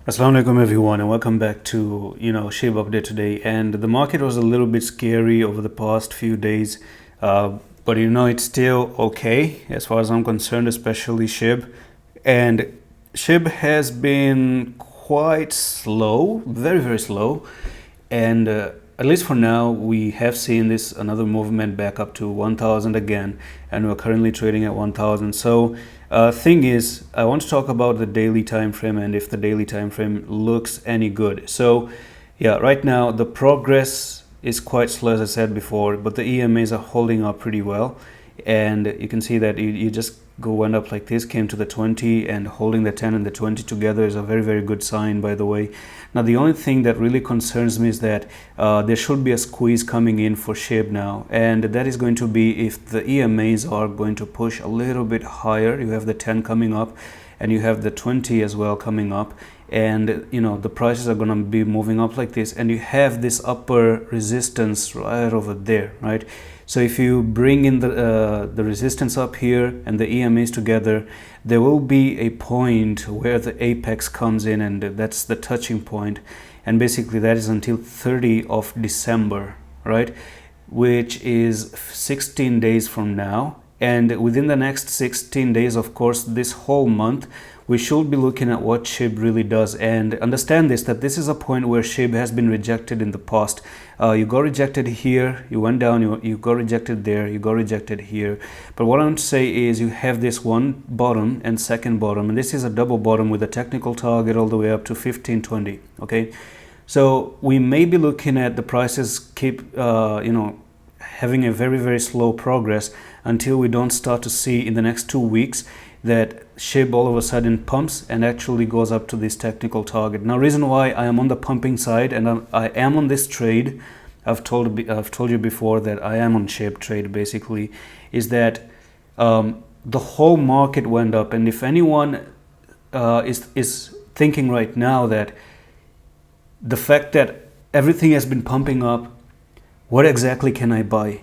Assalamu alaikum everyone, and welcome back to Shiba update today. And the market was a little bit scary over the past few days, but it's still okay as far as I'm concerned, especially SHIB. And SHIB has been quite slow, very very slow, and at least for now we have seen this another movement back up to 1000 again, and we're currently trading at 1000. So thing is, I want to talk about the daily time frame and if the daily time frame looks any good. So yeah, right now the progress is quite slow, as I said before, but the EMAs are holding up pretty well. And you can see that you just went up like this, came to the 20, and holding the 10 and the 20 together is a very very good sign, by the way. Now the only thing that really concerns me is that there should be a squeeze coming in for SHIB now, and that is going to be if the EMAs are going to push a little bit higher. You have the 10 coming up and you have the 20 as well coming up, and the prices are going to be moving up like this, and you have this upper resistance right over there, right? So if you bring in the resistance up here and the EMAs together, there will be a point where the apex comes in, and that's the touching point. And basically that is until 30 of December, right? Which is 16 days from now. And within the next 16 days, of course, this whole month, we should be looking at what SHIB really does. And understand this, that this is a point where SHIB has been rejected in the past. You got rejected here, you went down, you got rejected there, you got rejected here. But what I want to say is you have this one bottom and second bottom, and this is a double bottom with a technical target all the way up to 1520, okay? So we may be looking at the prices keep, having a very very slow progress until we don't start to see in the next 2 weeks that SHIB all of a sudden pumps and actually goes up to this technical target. Now, reason why I am on the pumping side and I am on this trade, I've told you before that I am on SHIB trade basically, is that the whole market went up, and if anyone is thinking right now that the fact that everything has been pumping up, what exactly can I buy?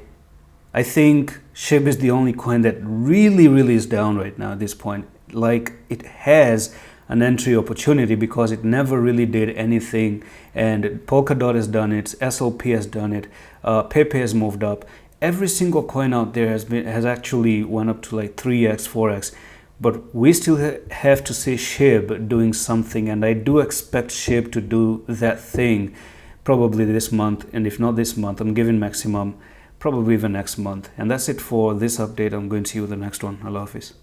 I think SHIB is the only coin that really is down right now at this point. Like, it has an entry opportunity because it never really did anything, and Polkadot has done it, SLP has done it, Pepe has moved up. Every single coin out there has actually went up to like 3x, 4x. But we still have to see SHIB doing something, and I do expect SHIB to do that thing probably this month, and if not this month, I'm giving maximum probably even next month. And that's it for this update. I'm going to see you in the next one. Allah Hafiz.